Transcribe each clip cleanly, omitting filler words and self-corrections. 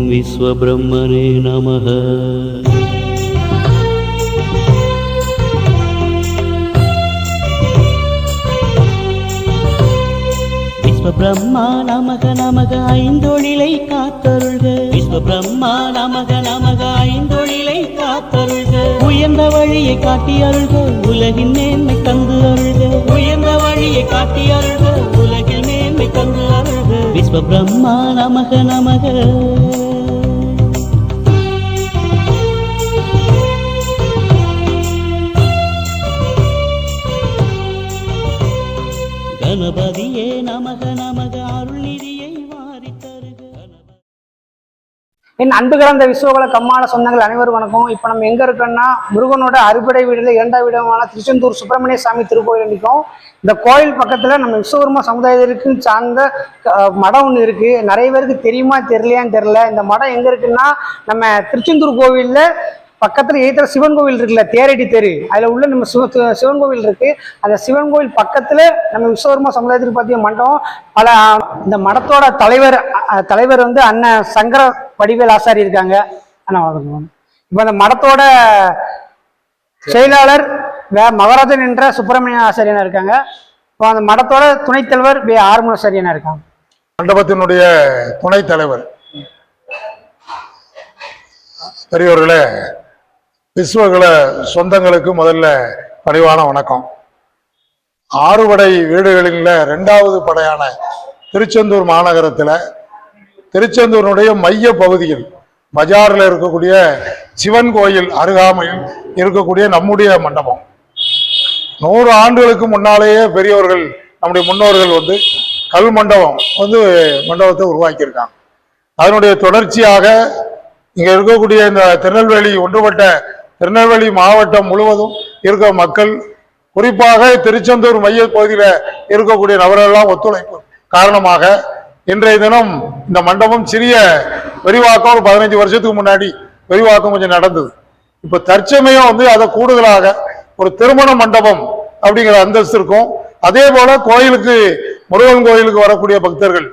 விஸ்வபிரம்மனே நமः. விஸ்வபிரம்மா நமக நமக ஐந்தொழிலை காத்தருள்க. விஸ்வபிரம்மா நமக நமக ஐந்தொழிலை காத்தருள்க. உயர்ந்த வழியை காட்டி அருள்க, உலகின் மேன்மை தந்து அருள்க. உயர்ந்த வழியை காட்டி அருள்க, உலகில் மேன்மை தந்து அருள்க. விஸ்வபிரம்மா நமக நமக. கணபதியே நமக நமக அருள்நிதியை வாரி தருக. என் அன்பு கலந்த விஸ்வகுல கம்மாள சொந்தங்கள் அனைவரும் வணக்கம். இப்போ நம்ம எங்கே இருக்கோம்னா முருகனோட அறுபடை வீடுல 2வது வீடமான திருச்செந்தூர் சுப்பிரமணிய சாமி திருக்கோயில் நிற்கும். இந்த கோயில் பக்கத்தில் நம்ம விஸ்வகர்மா சமுதாயத்திற்கு சார்ந்த மடம் ஒன்று இருக்குது. நிறைய பேருக்கு தெரியுமா தெரியலையான்னு தெரில. இந்த மடம் எங்கே இருக்குன்னா நம்ம திருச்செந்தூர் கோவிலில் பக்கத்தில் ஏற்ற சிவன் கோவில் இருக்குல்ல, தேரடி தெரு, அதில் உள்ள நம்ம சிவன் கோவில் இருக்குது. அந்த சிவன் கோவில் பக்கத்தில் நம்ம விஸ்வகர்மா சமுதாயத்துக்கு பார்த்தீங்க மண்டபம் பல. இந்த மடத்தோட தலைவர் வந்து அண்ணன் சங்கர வடிவேல் ஆசாரி இருக்காங்க. அண்ணா வணக்கம். இப்போ அந்த மடத்தோட செயலாளர் மகராஜன் என்ற சுப்பிரமணிய ஆசாரியனா இருக்காங்க. இப்போ அந்த மடத்தோட துணைத் தலைவர் ஆறுமுகசாரியனா இருக்காங்க. மண்டபத்தினுடைய துணைத் தலைவர் பெரியவர்களே, விஸ்வகுல சொந்தங்களுக்கு முதல்ல பணிவான வணக்கம். ஆறுபடை வீடுகளில் 2வது படையான திருச்செந்தூர் மாநகரத்தில் திருச்செந்தூருடைய மைய பகுதியில் பஜாரில் இருக்கக்கூடிய சிவன் கோயில் அருகாமையில் இருக்கக்கூடிய நம்முடைய மண்டபம் 100 ஆண்டுகளுக்கு முன்னாலேயே பெரியவர்கள் நம்முடைய முன்னோர்கள் வந்து கல் மண்டபத்தை உருவாக்கியிருக்காங்க. அதனுடைய தொடர்ச்சியாக இங்கே இருக்கக்கூடிய இந்த திருநெல்வேலி ஒன்றுபட்ட திருநெல்வேலி மாவட்டம் முழுவதும் இருக்க மக்கள், குறிப்பாக திருச்செந்தூர் மைய பகுதியில் இருக்கக்கூடிய நபரெல்லாம் ஒத்துழைப்பு காரணமாக இன்றைய தினம் இந்த மண்டபம் சிறிய விரிவாக்கம் ஒரு 15 வருஷத்துக்கு முன்னாடி விரிவாக்கம் கொஞ்சம் நடந்தது. இப்போ தற்சமயம் வந்து அதை கூடுதலாக ஒரு திருமண மண்டபம் அப்படிங்கிற அந்தஸ்து இருக்கும். அதே போல கோயிலுக்கு, முருகன் கோயிலுக்கு வரக்கூடிய பக்தர்கள்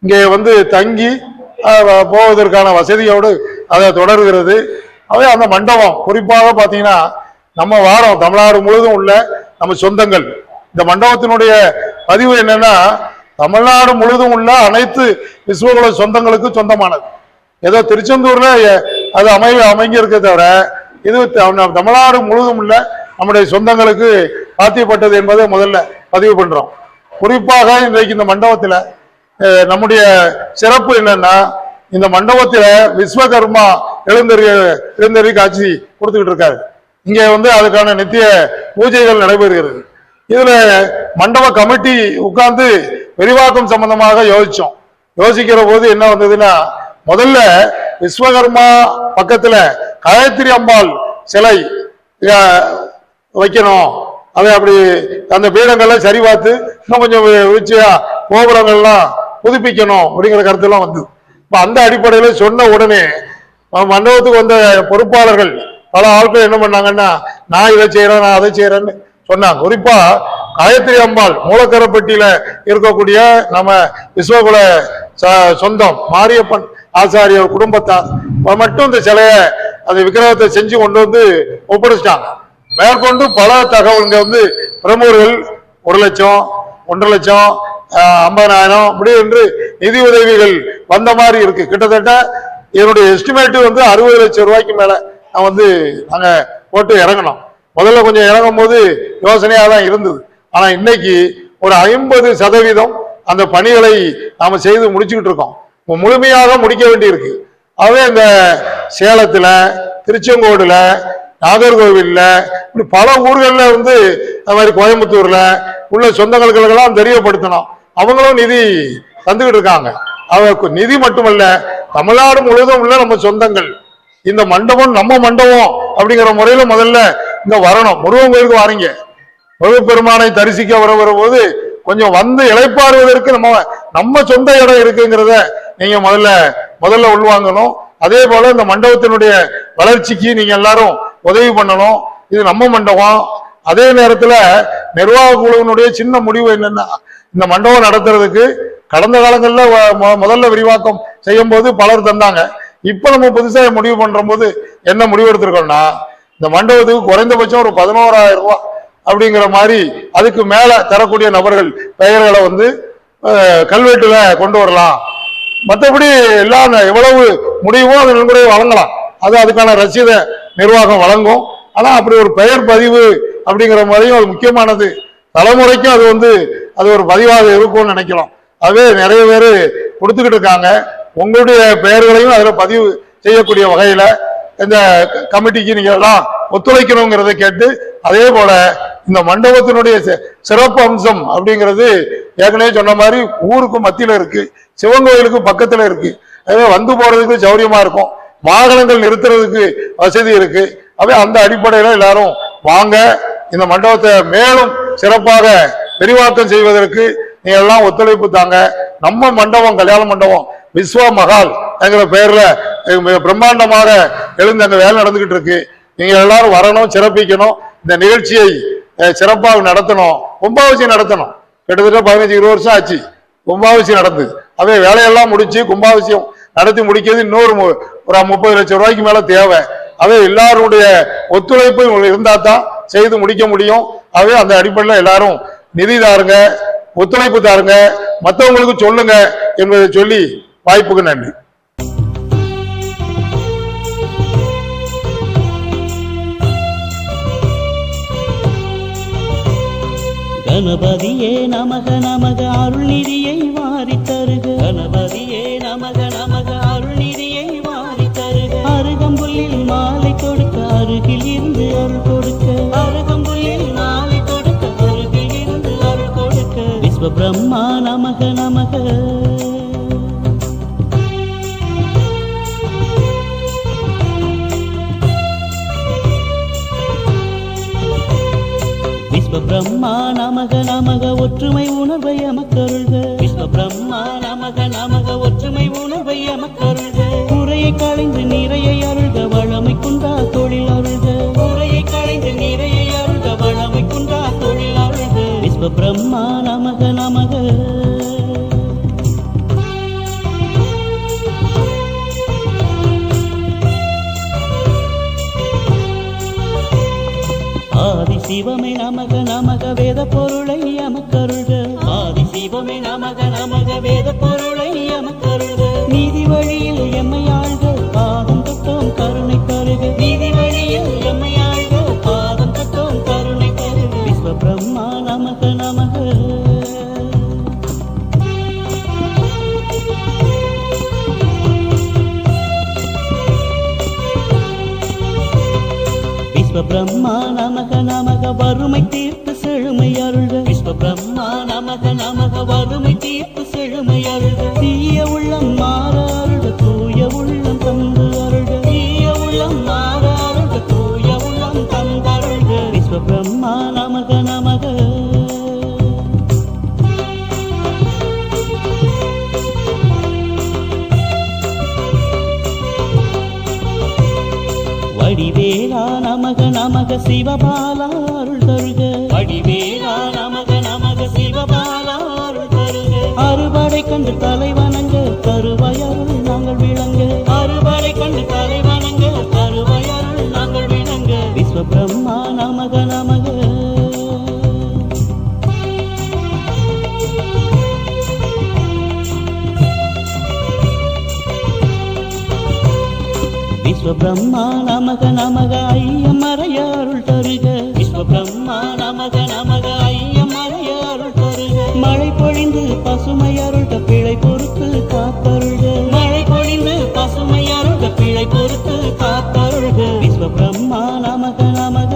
இங்கே வந்து தங்கி போவதற்கான வசதியோடு அதை தொடர்கிறது. அவே அந்த மண்டபம் குறிப்பாக பார்த்தீங்கன்னா நம்ம வாரம் தமிழ்நாடு முழுவதும் உள்ள நம்ம சொந்தங்கள். இந்த மண்டபத்தினுடைய பதிவு என்னன்னா, தமிழ்நாடு முழுவதும் உள்ள அனைத்து விஸ்வகுல சொந்தங்களுக்கு சொந்தமானது. ஏதோ திருச்செந்தூர்ல அது அமைங்க இருக்க தவிர இது தமிழ்நாடு முழுவதும் உள்ள நம்முடைய சொந்தங்களுக்கு சாத்தியப்பட்டது என்பதை முதல்ல பதிவு பண்றோம். குறிப்பாக இன்றைக்கு இந்த மண்டபத்தில் நம்முடைய சிறப்பு என்னன்னா, இந்த மண்டபத்தில் விஸ்வகர்மா எழுந்தறி காட்சி கொடுத்துக்கிட்டு இருக்காரு. இங்க வந்து அதுக்கான நித்திய பூஜைகள் நடைபெறுகிறது. இதுல மண்டப கமிட்டி உட்கார்ந்து விரிவாக்கம் சம்பந்தமாக யோசிக்கிற போது என்ன வந்ததுன்னா, முதல்ல விஸ்வகர்மா பக்கத்துல காயத்ரி அம்பாள் சிலை வைக்கணும். அதை அப்படி அந்த பீடங்கள்ல சரி பார்த்து இன்னும் கொஞ்சம் வீழ்ச்சியா கோபுரங்கள்லாம் புதுப்பிக்கணும் அப்படிங்கிற கருத்துலாம் வந்து இப்ப அந்த அடிப்படையில சொன்ன உடனே மண்டபத்துக்கு வந்த பொறுப்பாளர்கள் பல ஆட்கள் என்ன பண்ணாங்கன்னா, நான் இதை செய்யறேன், நான் அதை செய்யறேன்னு சொன்னாங்க. குறிப்பா காயத்ரி அம்பாள் மூலக்கரப்பட்டியில இருக்கக்கூடிய நம்ம விஸ்வகுல சொந்தம் மாரியப்பன் ஆசாரியர் குடும்பத்தார் மட்டும் இந்த சிலைய அந்த விக்கிரகத்தை செஞ்சு கொண்டு வந்து ஒப்படைச்சிட்டாங்க. மேற்கொண்டு பல தகவல்கள் வந்து பிரமுகர்கள் 1 லட்சம் 1.5 லட்சம் 50,000 இப்படி என்று நிதி உதவிகள் வந்த மாதிரி இருக்கு. கிட்டத்தட்ட என்னுடைய எஸ்டிமேட் வந்து 60 லட்சம் ரூபாய்க்கு மேல நான் வந்து நாங்க போட்டு இறங்கணும். முதல்ல கொஞ்சம் இறங்கும் போது யோசனையா தான் இருந்தது. ஆனா இன்னைக்கு ஒரு 50% அந்த பணிகளை நாம செய்து முடிச்சுக்கிட்டு இருக்கோம். முழுமையாக முடிக்க வேண்டி இருக்கு. ஆகவே இந்த சேலத்துல, திருச்செங்கோடுல, நாகர்கோவில்ல, இப்படி பல ஊர்கள்ல வந்து அது மாதிரி கோயம்புத்தூர்ல உள்ள சொந்தங்களுக்கெல்லாம் தெரியப்படுத்தணும். அவங்களும் நிதி தந்துகிட்டு இருக்காங்க. அவருக்கு நிதி மட்டுமல்ல, தமிழ்நாடு முழுவதும் உள்ள நம்ம சொந்தங்கள் இந்த மண்டபம் நம்ம மண்டபம் அப்படிங்கிற முறையில முதல்ல இங்க வரணும். முருகன் கோயிலுக்கு வாரீங்க, முருகப்பெருமானை தரிசிக்க வர போது கொஞ்சம் வந்து இளைப்பாறுவதற்கு நம்ம சொந்த இடம் இருக்குங்கிறத நீங்க முதல்ல உள்வாங்கணும். அதே போல இந்த மண்டபத்தினுடைய வளர்ச்சிக்கு நீங்க எல்லாரும் உதவி பண்ணணும். இது நம்ம மண்டபம். அதே நேரத்துல நிர்வாக குழுவினுடைய சின்ன முடிவு என்னன்னா, இந்த மண்டபம் நடத்துறதுக்கு கடந்த காலங்கள்ல முதல்ல விரிவாக்கம் செய்யும் போது பலர் தந்தாங்க. இப்ப நம்ம புதுசாக முடிவு பண்ற போது என்ன முடிவு எடுத்திருக்கோம்னா, இந்த மண்டபத்துக்கு குறைந்தபட்சம் ஒரு 11,000 ரூபாய் அப்படிங்கிற மாதிரி அதுக்கு மேல தரக்கூடிய நபர்கள் பெயர்களை கல்வெட்டுல கொண்டு வரலாம். மற்றபடி எல்லாம் எவ்வளவு முடியுமோ அது நன்கொடை வழங்கலாம். அது அதுக்கான ரசீதை நிர்வாகம் வழங்கும். ஆனா அப்படி ஒரு பெயர் பதிவு அப்படிங்கிற மாதிரியும் அது முக்கியமானது. தலைமுறைக்கும் அது ஒரு பதிவாக இருக்கும்னு நினைக்கலாம். அதுவே நிறைய பேர் கொடுத்துக்கிட்டு இருக்காங்க. உங்களுடைய பெயர்களையும் அதுல பதிவு செய்யக்கூடிய வகையில இந்த கமிட்டிக்கு நீங்க எல்லாம் ஒத்துழைக்கணுங்கிறத கேட்டு, அதே போல இந்த மண்டபத்தினுடைய சிறப்பு அம்சம் அப்படிங்கிறது ஏற்கனவே சொன்ன மாதிரி ஊருக்கு மத்தியில இருக்கு, சிவன் கோயிலுக்கு பக்கத்துல இருக்கு. அதே போறதுக்கு சௌரியமா இருக்கும், வாகனங்கள் நிறுத்துறதுக்கு வசதி இருக்கு. அந்த அடிப்படையில எல்லாரும் வாங்க, இந்த மண்டபத்தை மேலும் சிறப்பாக விரிவாக்கம் செய்வதற்கு நீங்க எல்லாம் ஒத்துழைப்பு தாங்க. நம்ம மண்டபம் கல்யாண மண்டபம் விஸ்வா மகால் என்கிற பெயர்ல பிரம்மாண்டமாக எழுந்து அங்க வேலை நடந்துகிட்டு இருக்கு. நீங்க எல்லாரும் வரணும், சிறப்பிக்கணும், இந்த நிகழ்ச்சியை சிறப்பாக நடத்தணும். கும்பாபிஷேகம் நடத்தணும். கிட்டத்தட்ட 15-20 வருஷம் ஆச்சு கும்பாபிஷேகம் நடந்து. வேலையெல்லாம் முடிச்சு கும்பாபிஷேகம் நடத்தி முடிக்கிறது இன்னொரு ஒரு 30 லட்சம் ரூபாய்க்கு மேல தேவை. எல்லாருடைய ஒத்துழைப்பு இருந்தா தான் செய்து முடிக்க முடியும். அந்த அடிப்படையில் எல்லாரும் நிதி தாருங்க, ஒத்துழைப்பு தாருங்க, மற்றவங்களுக்கு சொல்லுங்க என்பதை சொல்லி வாய்ப்புக்கு நன்றி. கணபதியே நமக நமக அருள்நிதியை வாரி தருக. கணபதியே நமக நமக அருள்நிதியை வாரி தருக. அருகம்புல்லில் மாலை கொடுக்க அருகில் இருந்து அருள் கொடுக்க. அருகம்புல்லில் மாலை கொடுக்க அருகில் இருந்து அருள் கொடுக்க. விஸ்வ பிரம்மா நமக நமக. விஸ்வ பிரம்மா நமக நமக ஒற்றுமை உணர்வை எமக்கருள்க. விஸ்வ பிரம்மா நமக நமக ஒற்றுமை உணர்வை எமக்கருள்க. குறையை களைந்து நிறையை அருள்க, வளமை குன்றா தொழில் அருள்க. குறையை களைந்து நிறையை அருள்க, வளமை குன்றா தொழில் அருள்க. விஸ்வ பிரம்மா நமக நமக. ஆதி சிவமே நமக நமக வேத பொருளை எமக்கருள்க. ஆதி சிவமே நமக நமக வேத பொருளை எமக்கருள்க. நீதி வழியில் எம்மை ஆழ்க, பாதம் தொட்டோம் கருணை தருக. நீதி வழியில் எம்மை ஆழ்க, பாதம் தொட்டோம் கருணை தருக. விஸ்வ பிரம்மா நமக நமக. விஸ்வ பிரம்மா நமக நமக வறுமை தீர்த்து செழுமை அருள்க. விஸ்வ பிரம்மா நமக நமக வறுமை தீர்த்து செழுமை அருள்க. தீய உள்ளம் மாற அருள்க, தூய உள்ளம் தந்து அருள்க. தீய உள்ளம் மாற அருள்க, தூய உள்ளம் தந்தருள்க. விஸ்வ பிரம்மா நமக நமக. வடிவேலா நமக நமக சிவபாலா அருள் தருக. வடிவேலா நமக நமக சிவபாலா அருள் தருக. அறுபடை கண்டு தலைவணங்க, கருவயருள் நாங்கள் விளங்க. அறுபடை கண்டு தலைவணங்க, கருவயருள் நாங்கள் விளங்க. விஸ்வ பிரம்மா நமக நமக. விஸ்வ பிரம்மா நமக நமக ஐயமறைய அருள் தருக. விஸ்வ பிரம்மா நமக நமக ஐயமறைய அருள் தருக. மழை பொழிந்து பசுமை அருள்க, பிழை பொறுத்து காத்தருள்க. மழை பொழிந்து பசுமை அருள்க, பிழை பொறுத்து காத்தருள்க. விஸ்வ பிரம்மா நமக நமக.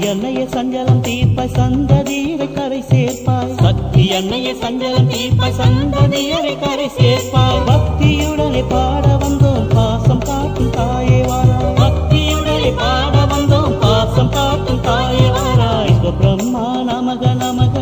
எண்ணைய சஞ்சலம் தீர்ப்பாய் சந்ததியரை கரை சேர்ப்பாய். சக்தி எண்ணைய சஞ்சலம் தீர்ப்பாய் சந்ததியரை கரை சேர்ப்பாய். பக்தியுடனே பாட வந்தோம் பாசம் காட்டும் தாயே வாராய். பக்தியுடனே பாட வந்தோம் பாசம் காட்டும் தாயே வாராய். விஸ்வ பிரம்மா நமக நமக.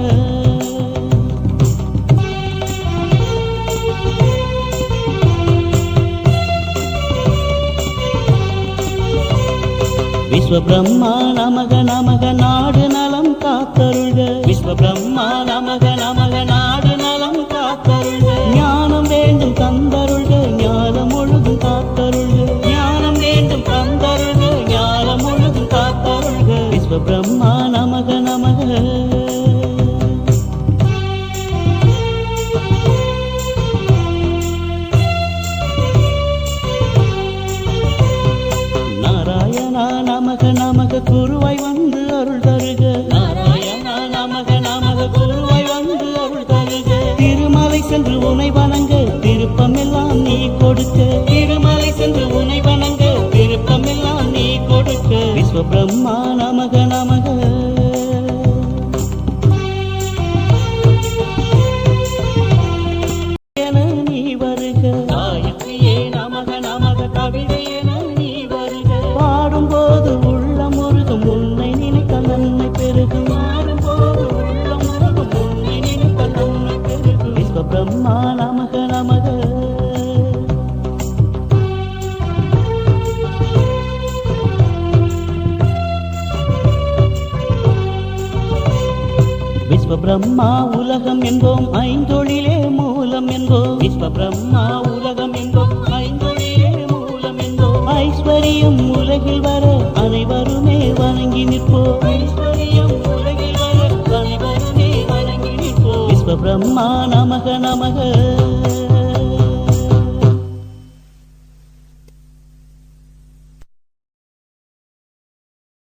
விஸ்வ பிரம்மா நமக நமக நாடு நலம் காத்தருள்க விஸ்வ பிரம்மா நமக நமக நாடு நலம் காத்தருள்க ஞானம் வேண்டும் தந்தருள்க ஞானம் முழுதும் காத்தருள்க ஞானம் வேண்டும் தந்தருள்க ஞானம் முழுதும் காத்தருள்க விஸ்வ பிரம்மா நமக நமக நமக நமக குருவாய் வந்து அருள் தருக நாராயணா நமக நமக குருவாய் வந்து அருள் தருக திருமலை சென்று உனை வணங்க திருப்பமெல்லாம் நீ கொடுக்க திருமலை சென்று உனை வணங்க திருப்பமெல்லாம் நீ கொடுக்க விஸ்வ பிரம்மா நமக நமக நீ வருக காயத்ரியே நமக நமக கவிதை போது உள்ளம் முருகும் உன்னை நினைக்க நன்மை பெருகும் போது உள்ளம் முருகும் உன்னை நினைக்க நன்மை பெருகும் விஸ்வ பிரம்மா நமக நமக விஸ்வ பிரம்மா உலகம் என்போம் ஐந்தொழிலே மூலம் என்போம் விஸ்வ பிரம்மா உலகம் என்போம் ஐந்தொழிலே மூலம் என்போம் ஐஸ்வர்யம் உலகில் வர அனைவருமே வணங்கி நிற்போம் ஐஸ்வர்யம் உலகில் வர அனைவருமே வணங்கி நிற்போம் விஸ்வ பிரம்மா நமக நமக